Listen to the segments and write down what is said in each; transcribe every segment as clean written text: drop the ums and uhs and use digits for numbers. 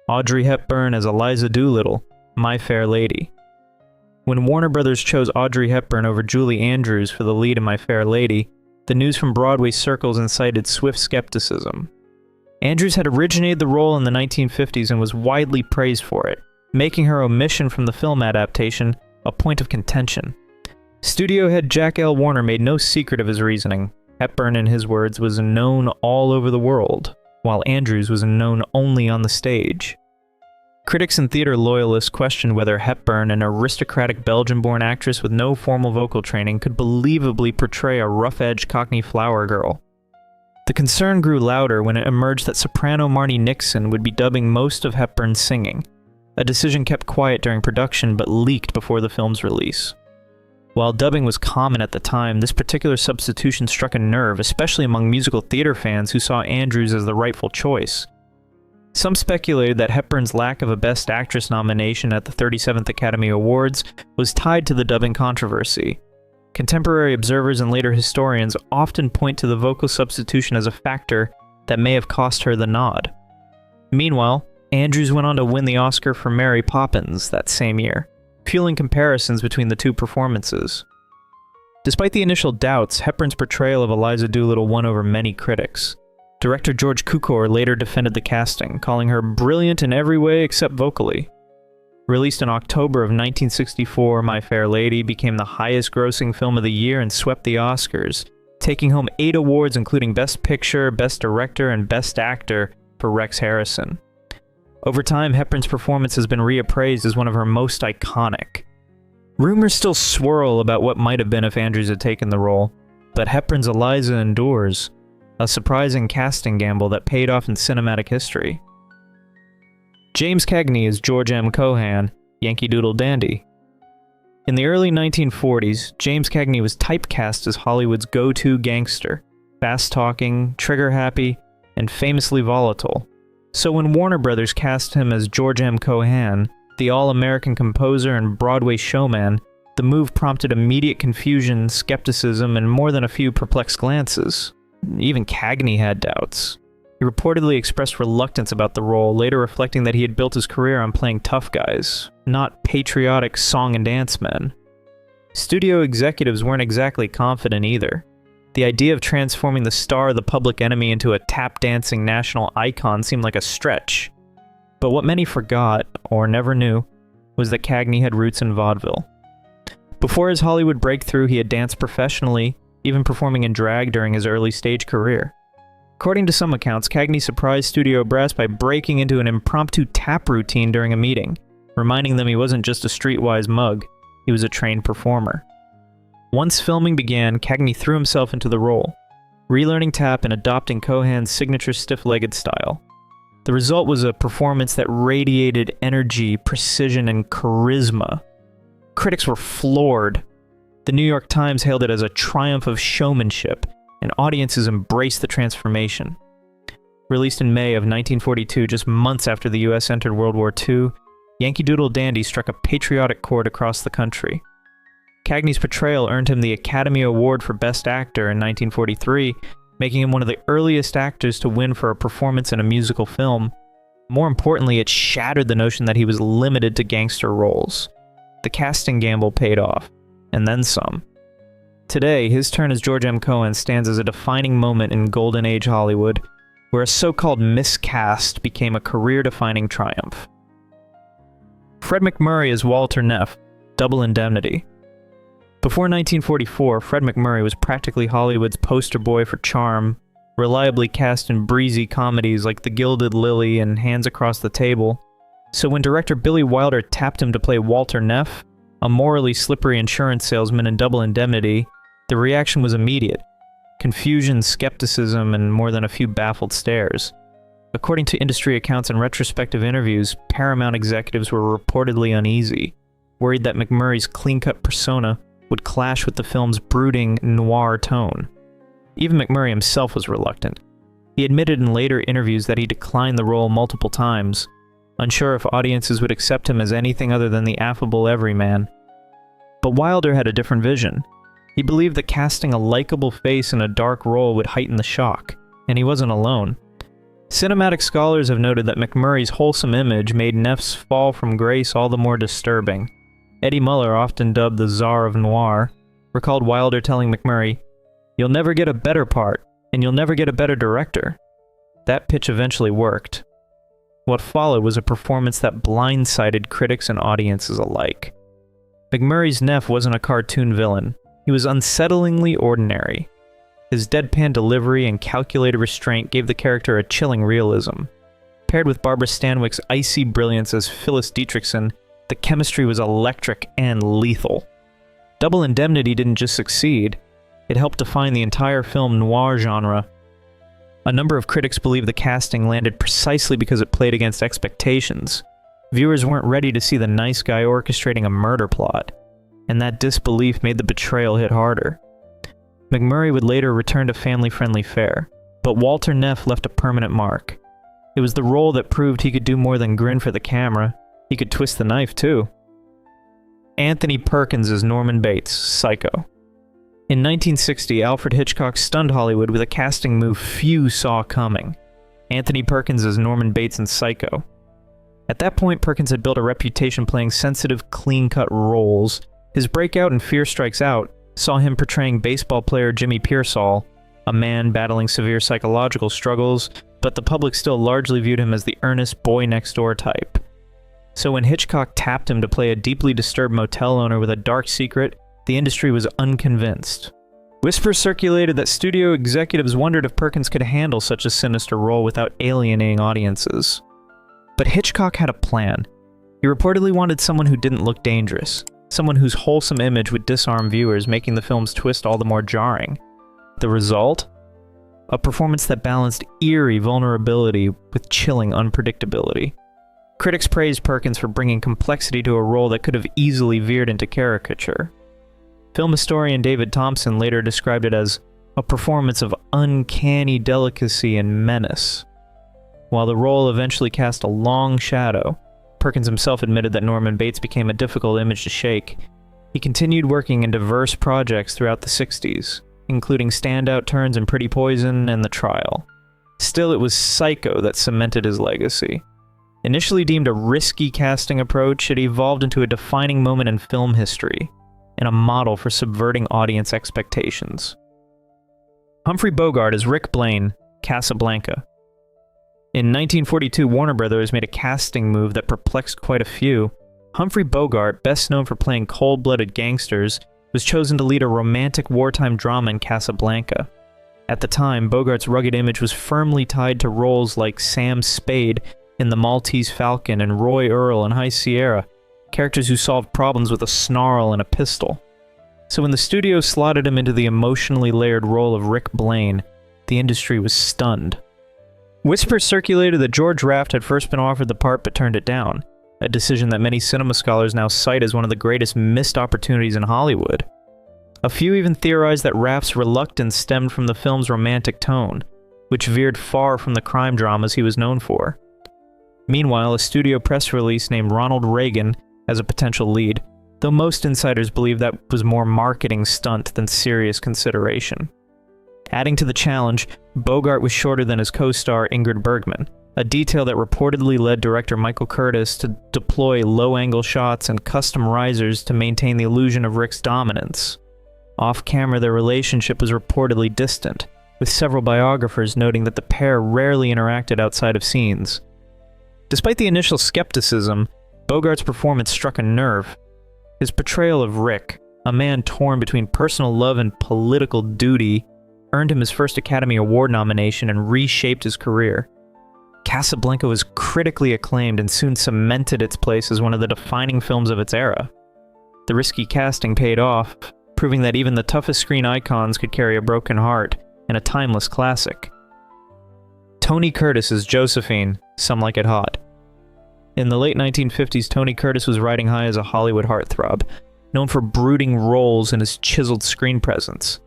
Audrey Hepburn as Eliza Doolittle, My Fair Lady. When Warner Brothers chose Audrey Hepburn over Julie Andrews for the lead in My Fair Lady, the news from Broadway circles incited swift skepticism. Andrews had originated the role in the 1950s and was widely praised for it, making her omission from the film adaptation a point of contention. Studio head Jack L. Warner made no secret of his reasoning. Hepburn, in his words, was known all over the world, while Andrews was known only on the stage. Critics and theater loyalists questioned whether Hepburn, an aristocratic Belgian-born actress with no formal vocal training, could believably portray a rough-edged Cockney flower girl. The concern grew louder when it emerged that soprano Marni Nixon would be dubbing most of Hepburn's singing, a decision kept quiet during production but leaked before the film's release. While dubbing was common at the time, this particular substitution struck a nerve, especially among musical theater fans who saw Andrews as the rightful choice. Some speculated that Hepburn's lack of a Best Actress nomination at the 37th Academy Awards was tied to the dubbing controversy. Contemporary observers and later historians often point to the vocal substitution as a factor that may have cost her the nod. Meanwhile, Andrews went on to win the Oscar for Mary Poppins that same year, fueling comparisons between the two performances. Despite the initial doubts, Hepburn's portrayal of Eliza Doolittle won over many critics. Director George Cukor later defended the casting, calling her brilliant in every way except vocally. Released in October of 1964, My Fair Lady became the highest-grossing film of the year and swept the Oscars, taking home 8 awards including Best Picture, Best Director, and Best Actor for Rex Harrison. Over time, Hepburn's performance has been reappraised as one of her most iconic. Rumors still swirl about what might have been if Andrews had taken the role, but Hepburn's Eliza endures, a surprising casting gamble that paid off in cinematic history. James Cagney is George M. Cohan, Yankee Doodle Dandy. In the early 1940s, James Cagney was typecast as Hollywood's go-to gangster, fast-talking, trigger-happy, and famously volatile. So when Warner Brothers cast him as George M. Cohan, the all-American composer and Broadway showman, the move prompted immediate confusion, skepticism, and more than a few perplexed glances. Even Cagney had doubts. He reportedly expressed reluctance about the role, later reflecting that he had built his career on playing tough guys, not patriotic song and dance men. Studio executives weren't exactly confident either. The idea of transforming the star of the Public Enemy into a tap-dancing national icon seemed like a stretch. But what many forgot, or never knew, was that Cagney had roots in vaudeville. Before his Hollywood breakthrough, he had danced professionally, even performing in drag during his early stage career. According to some accounts, Cagney surprised studio brass by breaking into an impromptu tap routine during a meeting, reminding them he wasn't just a streetwise mug, he was a trained performer. Once filming began, Cagney threw himself into the role, relearning tap and adopting Cohan's signature stiff-legged style. The result was a performance that radiated energy, precision, and charisma. Critics were floored. The New York Times hailed it as a triumph of showmanship, and audiences embraced the transformation. Released in May of 1942, just months after the US entered World War II, Yankee Doodle Dandy struck a patriotic chord across the country. Cagney's portrayal earned him the Academy Award for Best Actor in 1943, making him one of the earliest actors to win for a performance in a musical film. More importantly, it shattered the notion that he was limited to gangster roles. The casting gamble paid off, and then some. Today, his turn as George M. Cohan stands as a defining moment in Golden Age Hollywood, where a so-called miscast became a career-defining triumph. Fred MacMurray is Walter Neff, Double Indemnity. Before 1944, Fred MacMurray was practically Hollywood's poster boy for charm, reliably cast in breezy comedies like The Gilded Lily and Hands Across the Table. So when director Billy Wilder tapped him to play Walter Neff, a morally slippery insurance salesman in Double Indemnity, the reaction was immediate. Confusion, skepticism, and more than a few baffled stares. According to industry accounts and retrospective interviews, Paramount executives were reportedly uneasy, worried that MacMurray's clean-cut persona would clash with the film's brooding, noir tone. Even MacMurray himself was reluctant. He admitted in later interviews that he declined the role multiple times, unsure if audiences would accept him as anything other than the affable everyman. But Wilder had a different vision. He believed that casting a likable face in a dark role would heighten the shock, and he wasn't alone. Cinematic scholars have noted that McMurray's wholesome image made Neff's fall from grace all the more disturbing. Eddie Muller, often dubbed the Czar of Noir, recalled Wilder telling McMurray, "You'll never get a better part, and you'll never get a better director." That pitch eventually worked. What followed was a performance that blindsided critics and audiences alike. McMurray's Neff wasn't a cartoon villain. He was unsettlingly ordinary. His deadpan delivery and calculated restraint gave the character a chilling realism. Paired with Barbara Stanwyck's icy brilliance as Phyllis Dietrichson, the chemistry was electric and lethal. Double Indemnity didn't just succeed, it helped define the entire film noir genre. A number of critics believe the casting landed precisely because it played against expectations. Viewers weren't ready to see the nice guy orchestrating a murder plot, and that disbelief made the betrayal hit harder. McMurray would later return to family-friendly fare, but Walter Neff left a permanent mark. It was the role that proved he could do more than grin for the camera. He could twist the knife, too. Anthony Perkins as Norman Bates, Psycho. In 1960, Alfred Hitchcock stunned Hollywood with a casting move few saw coming. Anthony Perkins as Norman Bates in Psycho. At that point, Perkins had built a reputation playing sensitive, clean-cut roles. His breakout in Fear Strikes Out saw him portraying baseball player Jimmy Pearsall, a man battling severe psychological struggles, but the public still largely viewed him as the earnest boy-next-door type. So when Hitchcock tapped him to play a deeply disturbed motel owner with a dark secret, the industry was unconvinced. Whispers circulated that studio executives wondered if Perkins could handle such a sinister role without alienating audiences. But Hitchcock had a plan. He reportedly wanted someone who didn't look dangerous, someone whose wholesome image would disarm viewers, making the film's twist all the more jarring. The result? A performance that balanced eerie vulnerability with chilling unpredictability. Critics praised Perkins for bringing complexity to a role that could have easily veered into caricature. Film historian David Thompson later described it as a performance of uncanny delicacy and menace. While the role eventually cast a long shadow, Perkins himself admitted that Norman Bates became a difficult image to shake. He continued working in diverse projects throughout the 60s, including standout turns in Pretty Poison and The Trial. Still, it was Psycho that cemented his legacy. Initially deemed a risky casting approach, it evolved into a defining moment in film history, and a model for subverting audience expectations. Humphrey Bogart as Rick Blaine, Casablanca. In 1942, Warner Brothers made a casting move that perplexed quite a few. Humphrey Bogart, best known for playing cold-blooded gangsters, was chosen to lead a romantic wartime drama in Casablanca. At the time, Bogart's rugged image was firmly tied to roles like Sam Spade in The Maltese Falcon and Roy Earle in High Sierra, characters who solved problems with a snarl and a pistol. So when the studio slotted him into the emotionally layered role of Rick Blaine, the industry was stunned. Whispers circulated that George Raft had first been offered the part but turned it down, a decision that many cinema scholars now cite as one of the greatest missed opportunities in Hollywood. A few even theorized that Raft's reluctance stemmed from the film's romantic tone, which veered far from the crime dramas he was known for. Meanwhile, a studio press release named Ronald Reagan as a potential lead, though most insiders believe that was more marketing stunt than serious consideration. Adding to the challenge, Bogart was shorter than his co-star Ingrid Bergman, a detail that reportedly led director Michael Curtis to deploy low-angle shots and custom risers to maintain the illusion of Rick's dominance. Off-camera, their relationship was reportedly distant, with several biographers noting that the pair rarely interacted outside of scenes. Despite the initial skepticism, Bogart's performance struck a nerve. His portrayal of Rick, a man torn between personal love and political duty, earned him his first Academy Award nomination and reshaped his career. Casablanca was critically acclaimed and soon cemented its place as one of the defining films of its era. The risky casting paid off, proving that even the toughest screen icons could carry a broken heart in a timeless classic. Tony Curtis as Josephine, Some Like It Hot. In the late 1950s, Tony Curtis was riding high as a Hollywood heartthrob, known for brooding roles and his chiseled screen presence.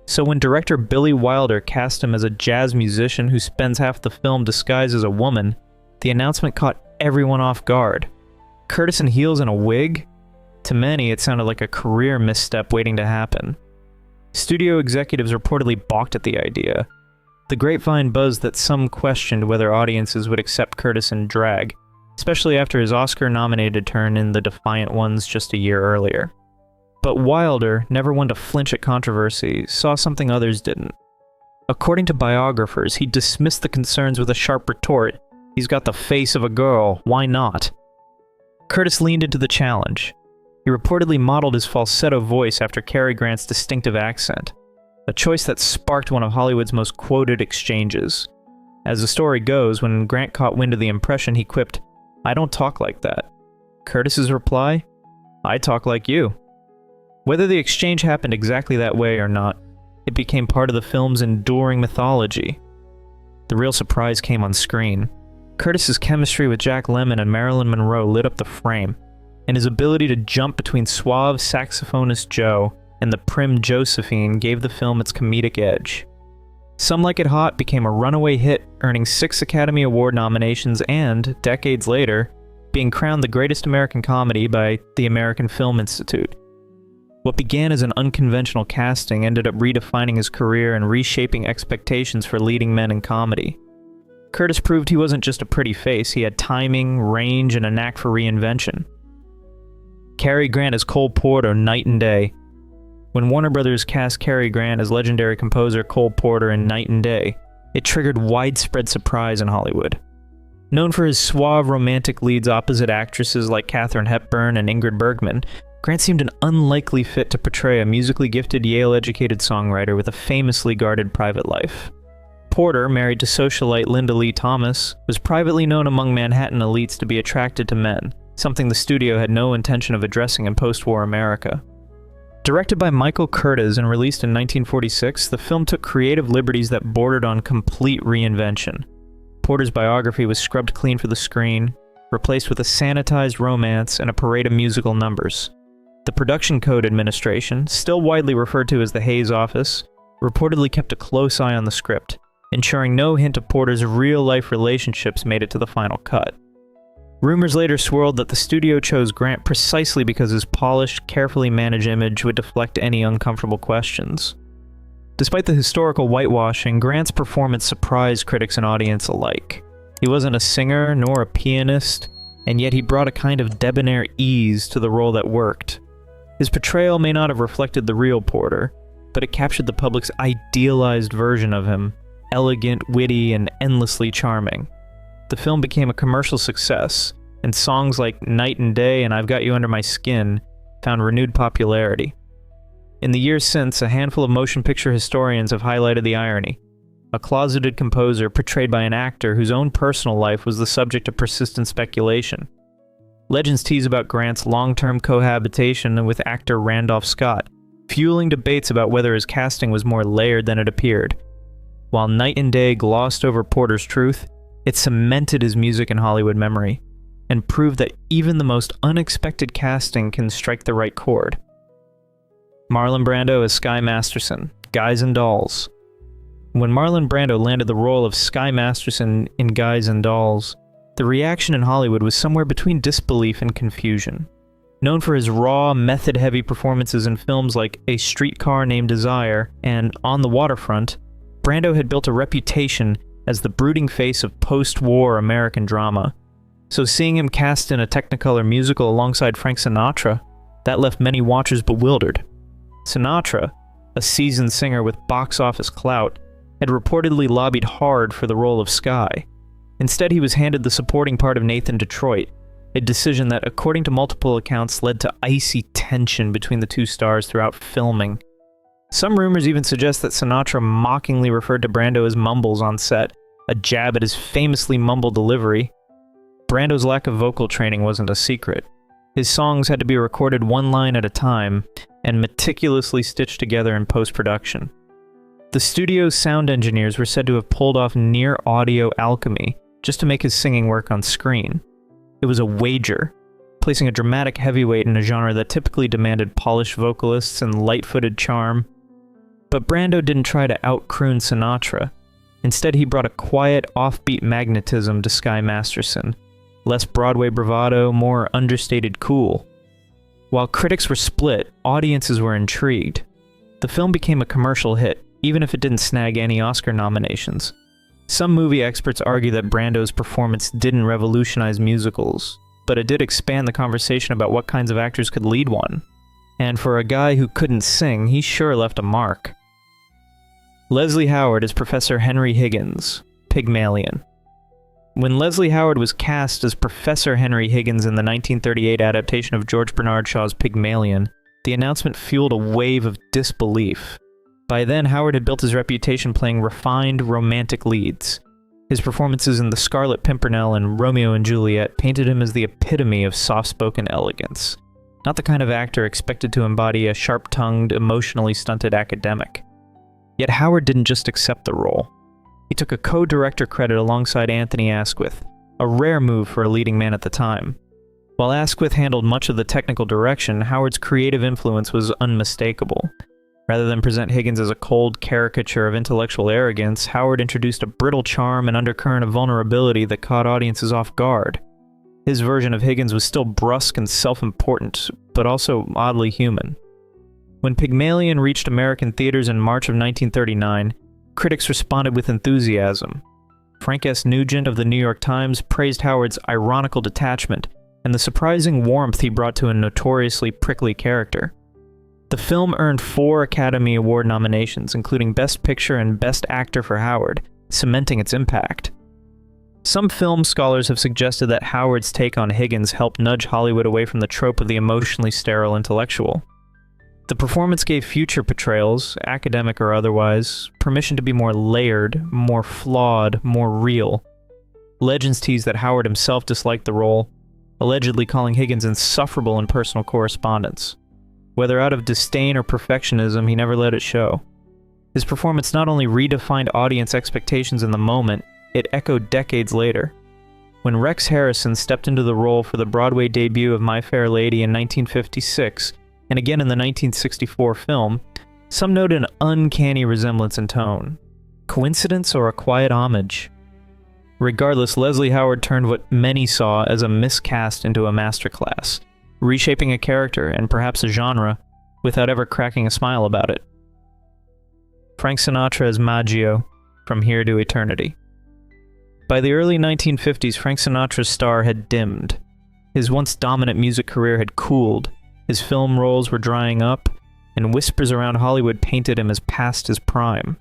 So when director Billy Wilder cast him as a jazz musician who spends half the film disguised as a woman, the announcement caught everyone off guard. Curtis in heels and a wig? To many, it sounded like a career misstep waiting to happen. Studio executives reportedly balked at the idea. The grapevine buzzed that some questioned whether audiences would accept Curtis in drag, especially after his Oscar-nominated turn in The Defiant Ones just a year earlier. But Wilder, never one to flinch at controversy, saw something others didn't. According to biographers, he dismissed the concerns with a sharp retort, "He's got the face of a girl, why not?" Curtis leaned into the challenge. He reportedly modeled his falsetto voice after Cary Grant's distinctive accent, a choice that sparked one of Hollywood's most quoted exchanges. As the story goes, when Grant caught wind of the impression, he quipped, "I don't talk like that." Curtis's reply, "I talk like you." Whether the exchange happened exactly that way or not, it became part of the film's enduring mythology. The real surprise came on screen. Curtis's chemistry with Jack Lemmon and Marilyn Monroe lit up the frame, and his ability to jump between suave saxophonist Joe and the prim Josephine gave the film its comedic edge. Some Like It Hot became a runaway hit, earning 6 Academy Award nominations and, decades later, being crowned the greatest American comedy by the American Film Institute. What began as an unconventional casting ended up redefining his career and reshaping expectations for leading men in comedy. Curtis proved he wasn't just a pretty face, he had timing, range, and a knack for reinvention. Cary Grant as Cole Porter night and day. When Warner Brothers cast Cary Grant as legendary composer Cole Porter in Night and Day, it triggered widespread surprise in Hollywood. Known for his suave romantic leads opposite actresses like Katharine Hepburn and Ingrid Bergman, Grant seemed an unlikely fit to portray a musically gifted Yale-educated songwriter with a famously guarded private life. Porter, married to socialite Linda Lee Thomas, was privately known among Manhattan elites to be attracted to men, something the studio had no intention of addressing in post-war America. Directed by Michael Curtiz and released in 1946, the film took creative liberties that bordered on complete reinvention. Porter's biography was scrubbed clean for the screen, replaced with a sanitized romance and a parade of musical numbers. The Production Code Administration, still widely referred to as the Hayes Office, reportedly kept a close eye on the script, ensuring no hint of Porter's real-life relationships made it to the final cut. Rumors later swirled that the studio chose Grant precisely because his polished, carefully managed image would deflect any uncomfortable questions. Despite the historical whitewashing, Grant's performance surprised critics and audience alike. He wasn't a singer nor a pianist, and yet he brought a kind of debonair ease to the role that worked. His portrayal may not have reflected the real Porter, but it captured the public's idealized version of him, elegant, witty, and endlessly charming. The film became a commercial success, and songs like Night and Day and I've Got You Under My Skin found renewed popularity. In the years since, a handful of motion picture historians have highlighted the irony. A closeted composer portrayed by an actor whose own personal life was the subject of persistent speculation. Legends tease about Grant's long-term cohabitation with actor Randolph Scott, fueling debates about whether his casting was more layered than it appeared. While Night and Day glossed over Porter's truth, it cemented his music in Hollywood memory, and proved that even the most unexpected casting can strike the right chord. Marlon Brando as Sky Masterson, Guys and Dolls. When Marlon Brando landed the role of Sky Masterson in Guys and Dolls, the reaction in Hollywood was somewhere between disbelief and confusion. Known for his raw, method-heavy performances in films like A Streetcar Named Desire and On the Waterfront, Brando had built a reputation as the brooding face of post-war American drama. So seeing him cast in a Technicolor musical alongside Frank Sinatra, that left many watchers bewildered. Sinatra, a seasoned singer with box office clout, had reportedly lobbied hard for the role of Sky. Instead, he was handed the supporting part of Nathan Detroit, a decision that, according to multiple accounts, led to icy tension between the two stars throughout filming. Some rumors even suggest that Sinatra mockingly referred to Brando as Mumbles on set, a jab at his famously mumble delivery. Brando's lack of vocal training wasn't a secret. His songs had to be recorded one line at a time and meticulously stitched together in post-production. The studio's sound engineers were said to have pulled off near-audio alchemy just to make his singing work on screen. It was a wager, placing a dramatic heavyweight in a genre that typically demanded polished vocalists and light-footed charm. But Brando didn't try to out-croon Sinatra. Instead, he brought a quiet, offbeat magnetism to Sky Masterson. Less Broadway bravado, more understated cool. While critics were split, audiences were intrigued. The film became a commercial hit, even if it didn't snag any Oscar nominations. Some movie experts argue that Brando's performance didn't revolutionize musicals, but it did expand the conversation about what kinds of actors could lead one. And for a guy who couldn't sing, he sure left a mark. Leslie Howard is Professor Henry Higgins, Pygmalion. When Leslie Howard was cast as Professor Henry Higgins in the 1938 adaptation of George Bernard Shaw's Pygmalion, the announcement fueled a wave of disbelief. By then, Howard had built his reputation playing refined, romantic leads. His performances in The Scarlet Pimpernel and Romeo and Juliet painted him as the epitome of soft-spoken elegance, not the kind of actor expected to embody a sharp-tongued, emotionally stunted academic. Yet Howard didn't just accept the role. He took a co-director credit alongside Anthony Asquith, a rare move for a leading man at the time. While Asquith handled much of the technical direction, Howard's creative influence was unmistakable. Rather than present Higgins as a cold caricature of intellectual arrogance, Howard introduced a brittle charm and undercurrent of vulnerability that caught audiences off guard. His version of Higgins was still brusque and self-important, but also oddly human. When Pygmalion reached American theaters in March of 1939, critics responded with enthusiasm. Frank S. Nugent of the New York Times praised Howard's ironical detachment and the surprising warmth he brought to a notoriously prickly character. The film earned 4 Academy Award nominations, including Best Picture and Best Actor for Howard, cementing its impact. Some film scholars have suggested that Howard's take on Higgins helped nudge Hollywood away from the trope of the emotionally sterile intellectual. The performance gave future portrayals, academic or otherwise, permission to be more layered, more flawed, more real. Legends tease that Howard himself disliked the role, allegedly calling Higgins insufferable in personal correspondence. Whether out of disdain or perfectionism, he never let it show. His performance not only redefined audience expectations in the moment, it echoed decades later. When Rex Harrison stepped into the role for the Broadway debut of My Fair Lady in 1956, and again in the 1964 film, some noted an uncanny resemblance in tone. Coincidence or a quiet homage? Regardless, Leslie Howard turned what many saw as a miscast into a masterclass, reshaping a character and perhaps a genre without ever cracking a smile about it. Frank Sinatra as Majio, From Here to Eternity. By the early 1950s, Frank Sinatra's star had dimmed. His once dominant music career had cooled, his film roles were drying up, and whispers around Hollywood painted him as past his prime.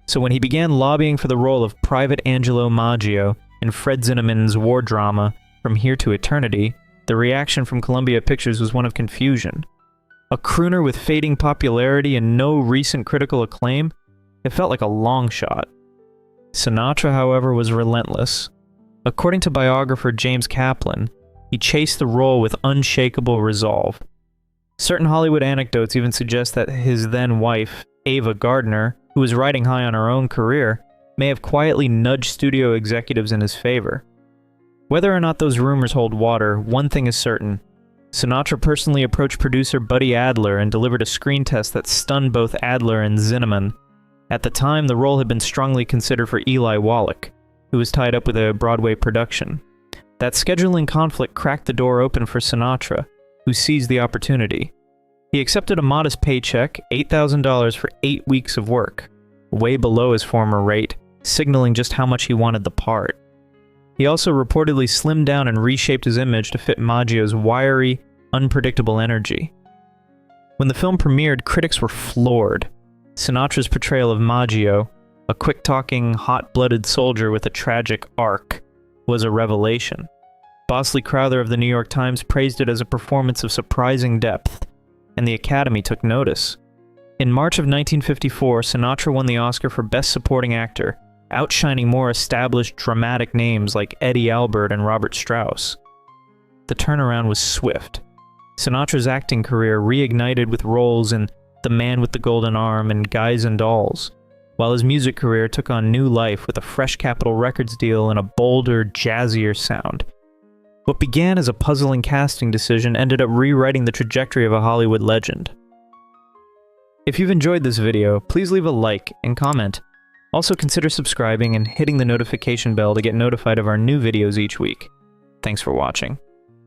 So when he began lobbying for the role of Private Angelo Majio in Fred Zinnemann's war drama From Here to Eternity, the reaction from Columbia Pictures was one of confusion. A crooner with fading popularity and no recent critical acclaim, it felt like a long shot. Sinatra, however, was relentless. According to biographer James Kaplan, he chased the role with unshakable resolve. Certain Hollywood anecdotes even suggest that his then-wife, Ava Gardner, who was riding high on her own career, may have quietly nudged studio executives in his favor. Whether or not those rumors hold water, one thing is certain. Sinatra personally approached producer Buddy Adler and delivered a screen test that stunned both Adler and Zinnemann. At the time, the role had been strongly considered for Eli Wallach, who was tied up with a Broadway production. That scheduling conflict cracked the door open for Sinatra, who seized the opportunity. He accepted a modest paycheck, $8,000 for 8 weeks of work, way below his former rate, signaling just how much he wanted the part. He also reportedly slimmed down and reshaped his image to fit Majio's wiry, unpredictable energy. When the film premiered, critics were floored. Sinatra's portrayal of Majio, a quick-talking, hot-blooded soldier with a tragic arc, was a revelation. Bosley Crowther of the New York Times praised it as a performance of surprising depth, and the Academy took notice. In March of 1954, Sinatra won the Oscar for Best Supporting Actor, outshining more established dramatic names like Eddie Albert and Robert Strauss. The turnaround was swift. Sinatra's acting career reignited with roles in The Man with the Golden Arm and Guys and Dolls, while his music career took on new life with a fresh Capitol Records deal and a bolder, jazzier sound. What began as a puzzling casting decision ended up rewriting the trajectory of a Hollywood legend. If you've enjoyed this video, please leave a like and comment. Also consider subscribing and hitting the notification bell to get notified of our new videos each week. Thanks for watching.